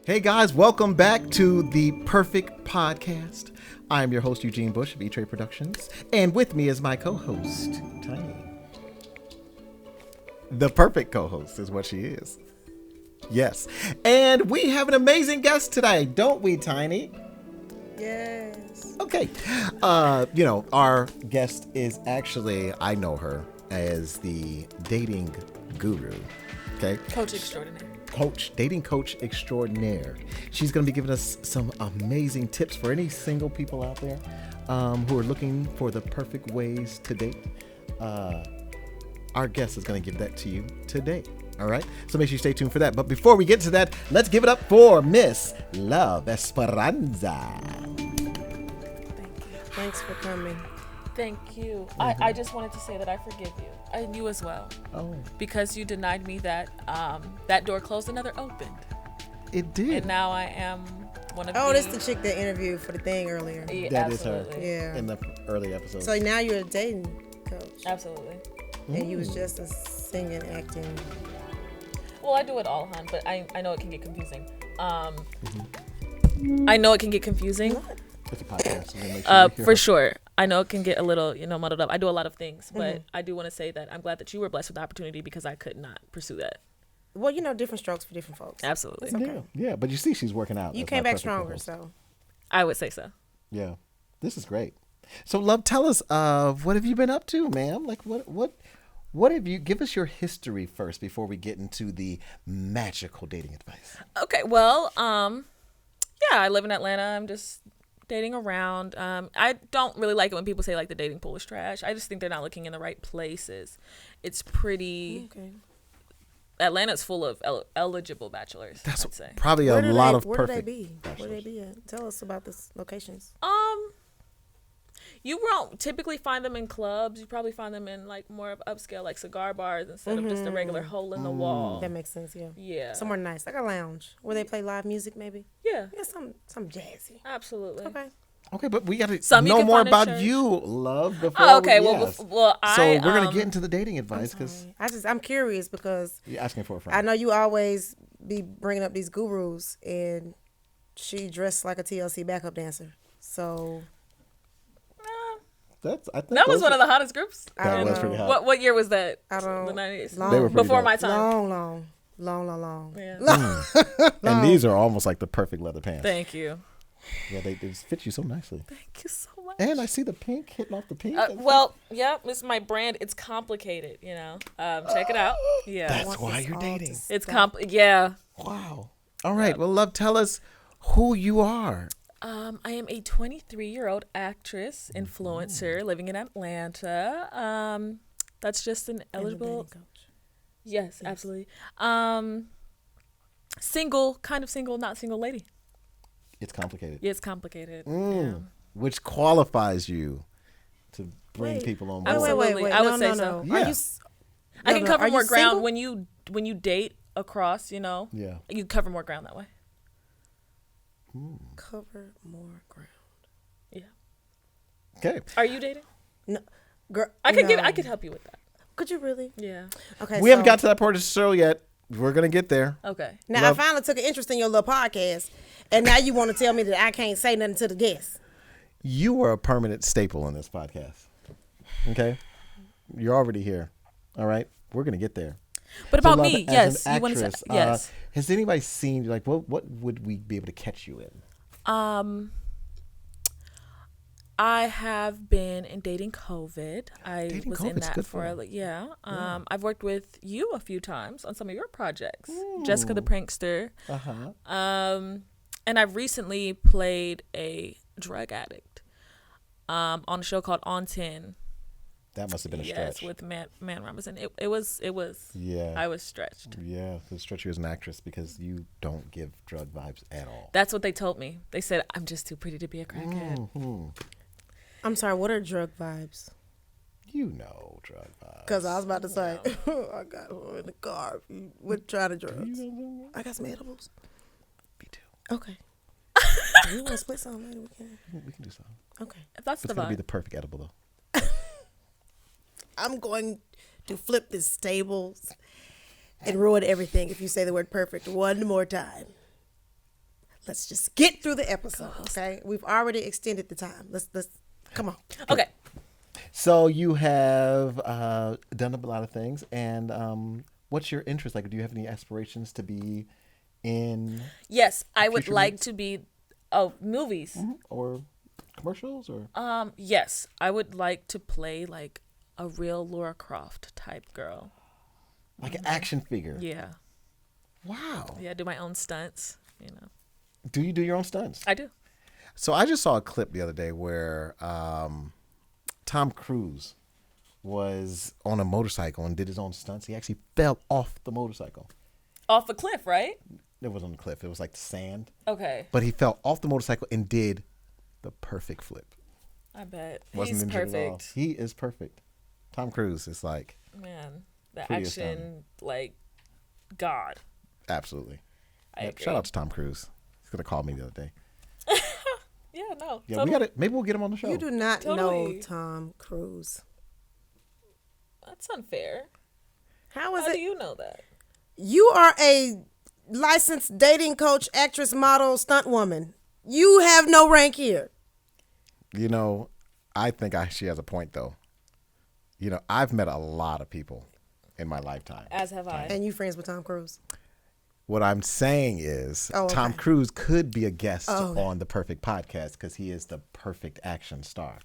Hey guys, welcome back to the Perfect Podcast. I am your host, Eugene Bush of E-Tre Productions, and with me is my co-host, Tiny. The perfect co-host is what she is. Yes. And we have an amazing guest today, don't we, Tiny? Yes. Okay. Our guest is actually, I know her as the dating guru. Okay. Coach extraordinaire. Dating coach extraordinaire. She's going to be giving us some amazing tips for any single people out there who are looking for the perfect ways to date. Our guest is going to give that to you today. All right. So make sure you stay tuned for that. But before we get to that, let's give it up for Miss Love Esperanza. Thank you. Thanks for coming. Thank you. Mm-hmm. I just wanted to say that I forgive you. And you as well. Oh. Because you denied me that that door closed, another opened. It did. And now I am one of that's the chick that interviewed for the thing earlier. Yeah, That absolutely. is her. Yeah. In the early episode. So now you're a dating coach. Absolutely. And you was just a singing, acting. Well, I do it all, hon, but I know it can get confusing. I know it can get confusing. It's a podcast. So make sure you hear For her. sure. I know it can get a little, muddled up. I do a lot of things, but I do want to say that I'm glad that you were blessed with the opportunity because I could not pursue that. Well, different strokes for different folks. Absolutely. It's okay. Yeah, but you see she's working out. You as came my back perfect stronger, co-host. so. I would say so. Yeah, this is great. So, Love, tell us, what have you been up to, ma'am? Like, what have you? Give us your history first before we get into the magical dating advice. Okay, well, I live in Atlanta. I'm just dating around. I don't really like it when people say like the dating pool is trash. I just think they're not looking in the right places. It's pretty. Okay. Atlanta's full of eligible bachelors. That's I'd say. probably Where a do lot they- of Where perfect. do they be? Where bachelors. they be at? Tell us about this locations. You won't typically find them in clubs. You probably find them in like more of upscale, like cigar bars instead of just a regular hole in the wall. That makes sense, yeah. Yeah. Somewhere nice, like a lounge where they play live music, maybe. Yeah. Yeah, some jazzy. Absolutely. Okay. Okay, but we got to Some you know can more find in about church. you, Love. Before Oh, okay. yes. I So we're gonna get into the dating advice because Sorry. I'm curious because you're asking for a friend. I know you always be bringing up these gurus, and she dressed like a TLC backup dancer. So I think that was those one are- of the hottest groups. That don't was know. pretty hot. What year was that? I don't. The 90s. Long, They were pretty Before dope. my time. long. Yeah. And these are almost like the perfect leather pants. Thank you. Yeah, they just fit you so nicely. Thank you so much. And I see the pink hitting off the pink. This is my brand. It's complicated, Check it out. Yeah. That's why you're dating. It's yeah. Wow. All right. Well, Love, tell us who you are. I am a 23-year-old actress, influencer, living in Atlanta. That's just an eligible. Yes, absolutely. Single, kind of single, not single lady. It's complicated. Yeah, it's complicated. Which qualifies you to bring people on board. Absolutely. Wait. I would No, say no, so. no. Yeah. Are you? I can cover Are more you ground single? when you date across. Yeah. You cover more ground that way. Cover more ground. Yeah. Okay. Are you dating? No, girl. I could no. I could help you with that. Could you really? Yeah. Okay. We haven't got to that part of the show yet. We're gonna get there. Okay. Now Love- I finally took an interest in your little podcast, and now you want to tell me that I can't say nothing to the guests. You are a permanent staple in this podcast. Okay. You're already here. All right. We're gonna get there. But So, about Love, me, as yes. an You want to say actress, yes. Has anybody seen you? Like, what would we be able to catch you in? I have been in dating COVID. I Dating was in COVID's that good for for yeah. I've worked with you a few times on some of your projects. Jessica the Prankster. And I've recently played a drug addict on a show called On 10. That must have been a Yes, stretch. with Man Robinson. It was. Yeah. I was stretched. Yeah, to stretch you as an actress because you don't give drug vibes at all. That's what they told me. They said I'm just too pretty to be a crackhead. I'm sorry. What are drug vibes? You know drug vibes. Because I was about to say, I got her in the car. We're trying to drugs. I got some edibles. Me too. Okay. You want to split something later? We can do something. Okay. That's It's the gonna be vibe. the perfect edible though. I'm going to flip this tables and ruin everything if you say the word perfect one more time. let's just get through the episode, okay? We've already extended the time. Let's come on. Okay. So you have done a lot of things, and what's your interest? Like, do you have any aspirations to be in Yes, I would future like movies? to be movies. or commercials or? Yes, I would like to play like a real Laura Croft type girl. Like an action figure. Yeah. Wow. Yeah, do my own stunts, Do you do your own stunts? I do. So I just saw a clip the other day where Tom Cruise was on a motorcycle and did his own stunts. He actually fell off the motorcycle. Off a cliff, right? It wasn't on the cliff. It was like the sand. Okay. But he fell off the motorcycle and did the perfect flip. I bet. Wasn't He's injured at all. perfect. He is perfect. Tom Cruise is like, Man, the Pretty action, astounding. like, God. absolutely. I Yeah, agree. shout out to Tom Cruise. He's gonna call me the other day. Yeah, no. Yeah, totally. we got it. Maybe we'll get him on the show. You do not Totally. know Tom Cruise. That's unfair. How is How it? do you know that? You are a licensed dating coach, actress, model, stunt woman. You have no rank here. You know, I think she has a point though. You know, I've met a lot of people in my lifetime. As have I. And you friends with Tom Cruise. What I'm saying is, Oh, okay. Tom Cruise could be a guest Oh, okay. on the Perfect Podcast because he is the perfect action star.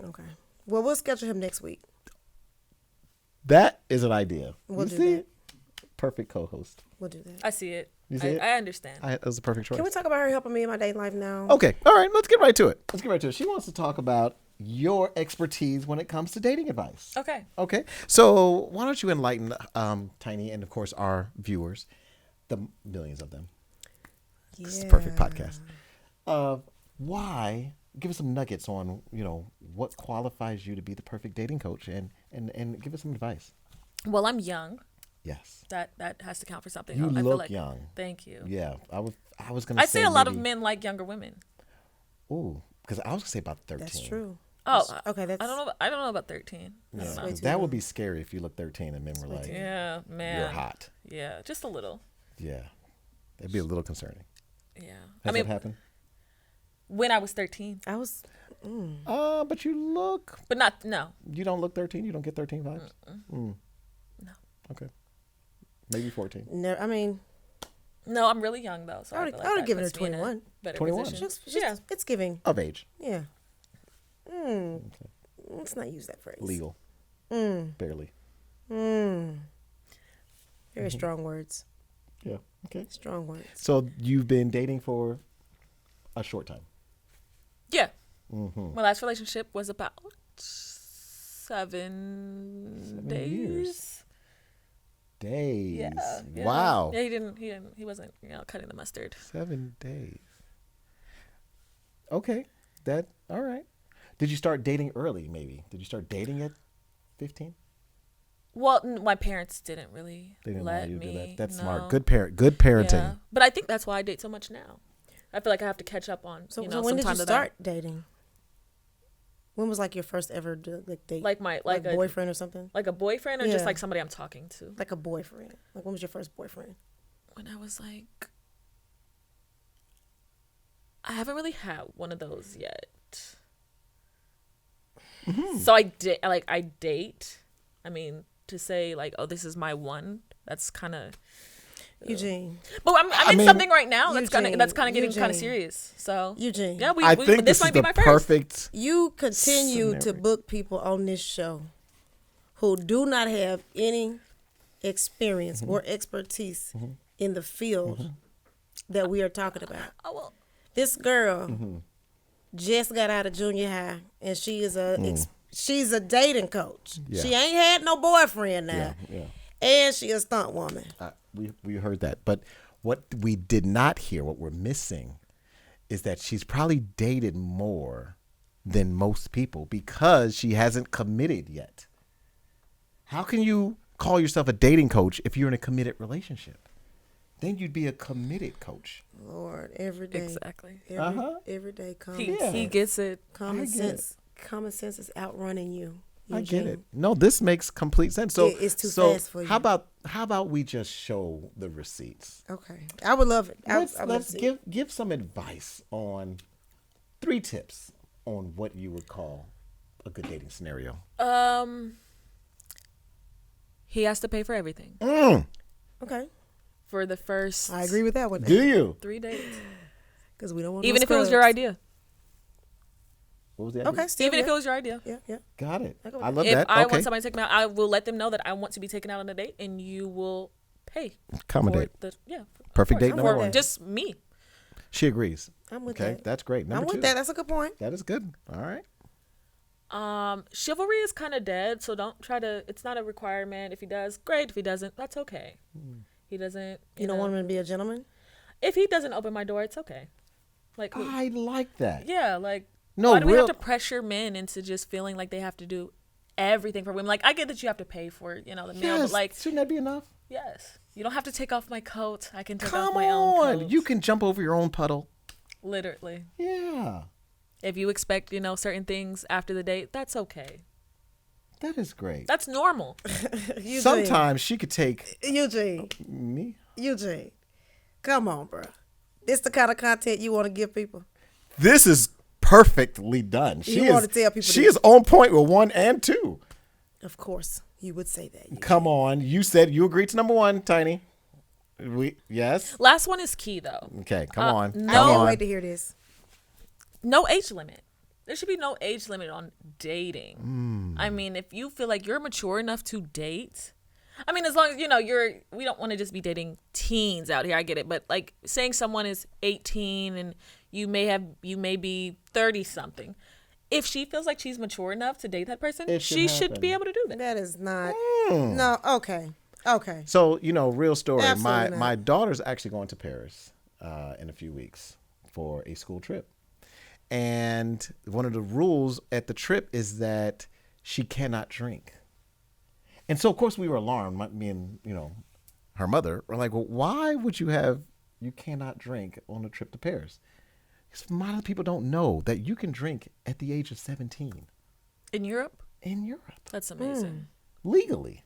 Okay. Well, we'll schedule him next week. That is an idea. We'll you do see? that. Perfect co-host. We'll do that. I see it. You see it? I understand. That was the perfect choice. Can we talk about her helping me in my dating life now? Okay. All right. Let's get right to it. She wants to talk about your expertise when it comes to dating advice. Okay. Okay. So why don't you enlighten Tiny and, of course, our viewers, the millions of them. This is the perfect podcast. Why? Give us some nuggets on, what qualifies you to be the perfect dating coach and give us some advice. Well, I'm young. Yes. That has to count for something. You I feel look like, young. Thank you. Yeah. I was going to say I say a lot of maybe- men like younger women. Ooh, because I was going to say about 13. That's true. Oh, Okay, that's I don't know about 13. Yeah, I don't know. way too that young. would be scary if you look 13 and men were like, Yeah, man. you're hot. Yeah, just a little. Yeah. It'd be a little concerning. Yeah. Has that happened? When I was 13, I was. But you look. but no. You don't look 13. You don't get 13 vibes. Mm. No. Okay. Maybe 14. I mean, No, I'm really young though. So I I would feel have that given her puts me in a 21. better 21? position. Yeah. It's giving. Of age. Yeah. Let's not use that phrase. Legal. Mm. Barely. Very strong words. Yeah. Okay. Strong words. So you've been dating for a short time. Yeah. Mm-hmm. My last relationship was about 7 days. years. Days. Yeah. Wow. Yeah, he wasn't, cutting the mustard. 7 days. Okay. All right. Did you start dating early, maybe? Did you start dating at 15? Well, my parents didn't really They didn't let allow you to me. do that. That's no. smart. Good parenting. Yeah. But I think that's why I date so much now. I feel like I have to catch up on, So, some so when did you time to start dating? When was like your first ever date? Like a boyfriend or something? like a boyfriend or Yeah. just like somebody I'm talking to. Like a boyfriend. Like when was your first boyfriend? When I was like, I haven't really had one of those yet. So I date. I mean, to say like, oh, this is my one. That's kind of. Eugene. But I'm in mean, something right now that's Eugene, kind of getting kind of Eugene. serious. So Eugene. yeah, I think this this might is be the my first. perfect. You continue to Scenario. book people on this show who do not have any experience or expertise in the field that we are talking about. Oh well. This girl just got out of junior high, and she is she's a dating coach. Yeah. She ain't had no boyfriend now, Yeah. and she a stunt woman. We heard that, but what we did not hear, what we're missing, is that she's probably dated more than most people because she hasn't committed yet. How can you call yourself a dating coach if you're in a committed relationship? Then you'd be a committed coach. Lord, every day, Exactly. every day, He common gets it. common I get sense. Common sense is outrunning you. I get it. No, this makes complete sense. So It's too fast for you. How about we just show the receipts? Okay, I would love it. Let's give some advice on 3 tips on what you would call a good dating scenario. He has to pay for everything Okay, for the first. I agree with that one. Do you? 3 dates, Because we don't want even no if it was your scrubs. idea. What was that? Okay, still Even if yeah. it was your idea. Yeah. Got it. I go with I love If that. I Okay. want somebody to take me out, I will let them know that I want to be taken out on a date, and you will pay. Accommodate. For the, yeah. Perfect date I'm number with 1. that. Just me. She agrees. I'm with Okay, that. that's great. Number I'm 2. with that. That's a good point. That is good. All right. Chivalry is kind of dead, so don't try to. It's not a requirement. If he does, great. If he doesn't, that's okay. He doesn't. You don't want him to be a gentleman? If he doesn't open my door, it's okay. Like, I like that. yeah, like. No, why do we real- have to pressure men into just feeling like they have to do everything for women? Like, I get that you have to pay for, the meal, Yes. but like, Shouldn't that be enough? yes, you don't have to take off my coat. I can take Come off my own on. coat. You can jump over your own puddle. Literally. Yeah. If you expect, certain things after the date, that's okay. That is great. That's normal. Eugene. Sometimes she could take Eugene. me. Eugene. Come on, bro. This the kind of content you want to give people? This is perfectly done. You want to tell people she this. is on point with 1 and 2. Of course, you would say that. Eugene. Come on. You said you agreed to number 1, Tiny. Yes. Last one is key, though. Okay. Come on. no. I Come can't on. wait to hear this. No age limit. There should be no age limit on dating. I mean, if you feel like you're mature enough to date, I mean, as long as we don't want to just be dating teens out here. I get it, but like saying someone is 18 and you may be 30 something. If she feels like she's mature enough to date that person, It should she should happen. be able to do that. That is not. No. Okay. Okay. So, real story. Absolutely not. My daughter's actually going to Paris in a few weeks for a school trip. And one of the rules at the trip is that she cannot drink. And so, of course, we were alarmed. Me and, her mother were like, well, why would you cannot drink on a trip to Paris? Because a lot of people don't know that you can drink at the age of 17 In Europe, in Europe, that's amazing. legally.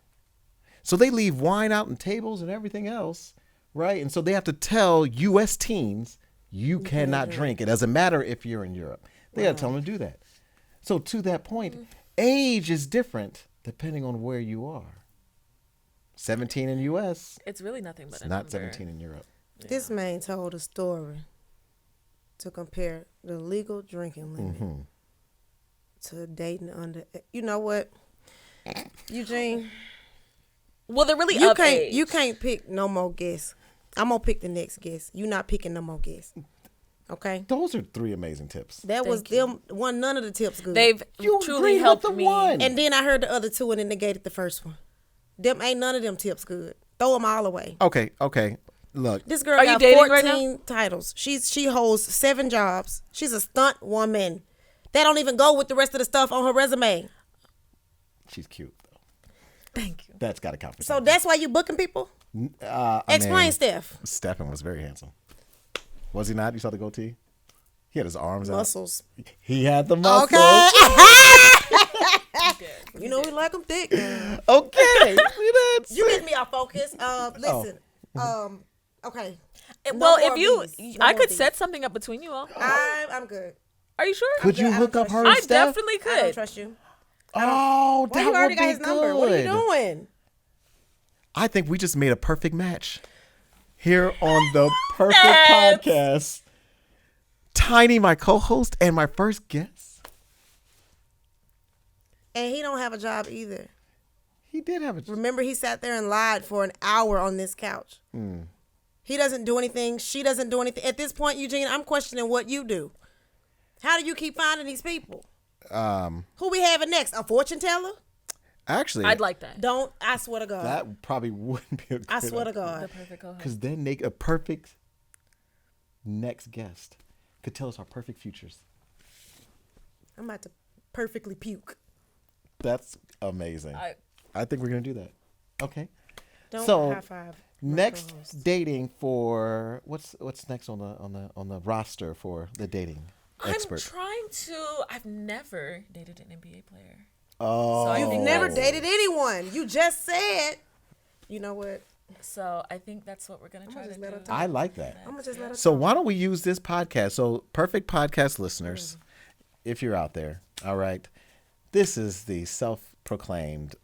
So they leave wine out on tables and everything else, right? And so they have to tell U.S. teens, you cannot drink. It doesn't matter if you're in Europe. They got to tell them to do that. So to that point, age is different depending on where you are. 17 in U.S., It's really nothing but it's a not number. 17 in Europe. This man told a story to compare the legal drinking limit to dating under. You know what, Eugene? Well, they're really You up can't. age. You can't pick no more guests. I'm gonna pick the next guest. You not picking no more guests. Okay. Those are 3 amazing tips. That was Thank you. them. One. None of the tips good. They've You truly agreed with helped the me. one. And then I heard the other 2 and then negated the first one. Them ain't none of them tips good. Throw them all away. Okay. Look, This girl Are you got dating 14 right now? titles. She holds 7 jobs. She's a stunt woman. That don't even go with the rest of the stuff on her resume. she's cute, though. Thank you. That's got to count for So something. that's why you booking people? Explain, Steph. Stephen was very handsome. Was he not? You saw the goatee? He had his arms Muscles. out. He had the muscles. Okay. You know we like them thick. Okay. You get me off focus. Listen. Okay. Well, more if of you, these. I more could of set these. something up between you all. I'm good. Are you sure? Could you I hook don't up her trust and I Steph? definitely I don't could. trust you. Oh, Why that you already would got be his number? What are you good. doing? I think we just made a perfect match here on the Perfect Yes. Podcast. Tiny, my co-host, and my first guest. And he don't have a job either. He did have a. Remember, he sat there and lied for an hour on this couch. He doesn't do anything. She doesn't do anything. At this point, Eugene, I'm questioning what you do. How do you keep finding these people? Who we having next? A fortune teller? Actually, I'd like that. Don't. I swear to God. that. Probably wouldn't be a good I swear to The God. perfect co-host. Because then a perfect next guest could tell us our perfect futures. I'm about to perfectly puke. That's amazing. I think we're gonna do that. Okay. Don't So, high five. my Next co-host. dating for what's next on the roster for the dating expert? I'm trying to. I've never dated an NBA player. Oh. So I You've think never that's- dated anyone. You just said, you know what? So I think that's what we're gonna try to just do. let her talk. I like that. I'm gonna just let her So talk. why don't we use this podcast? So perfect podcast listeners, if you're out there, all right, this is the self-proclaimed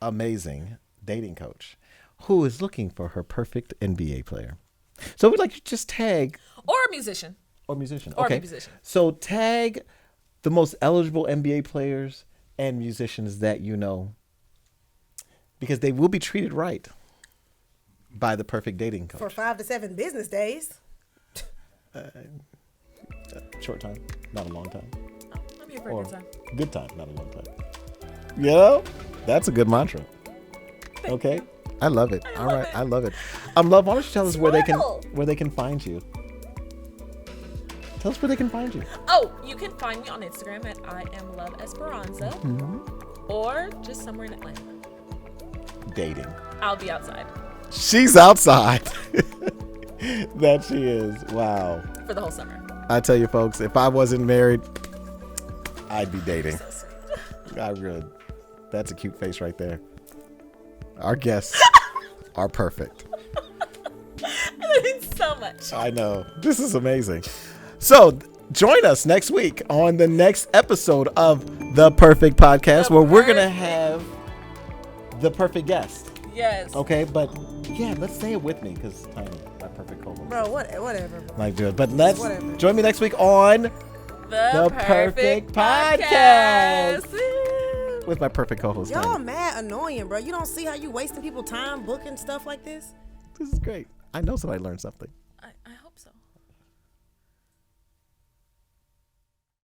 amazing dating coach who is looking for her perfect NBA player. So we'd like you to just tag Or a musician. or musician. Or a Okay. musician. So tag the most eligible NBA players and musicians that you know, because they will be treated right by the perfect dating coach. For 5 to 7 business days. Short time, not a long time. Oh, I'm here for a Or good time. good time, not a long time. You know, that's a good mantra. Okay, I love it. All right, I love it. Love, why don't you tell us where Swirl. they can find you? Tell us where they can find you. Oh, you can find me on Instagram at I am Love Esperanza, or just somewhere in Atlanta. Dating. I'll be outside She's outside. That she is. Wow. for the whole summer. I tell you, folks, if I wasn't married, I'd be dating. So sweet. I really. That's a cute face right there. Our guests are perfect. That means so much. I know. This is amazing. So join us next week on the next episode of The Perfect Podcast, where we're going to have the perfect guest. Yes. Okay, but yeah, let's say it with me because I'm my perfect co-host. Bro, whatever. Bro. Like, good. But let's Whatever. join me next week on The Perfect Perfect Podcast. Podcast. with my perfect co-host. Y'all Tanya. mad annoying, bro. You don't see how you wasting people time booking stuff like this? This is great. I know somebody learned something.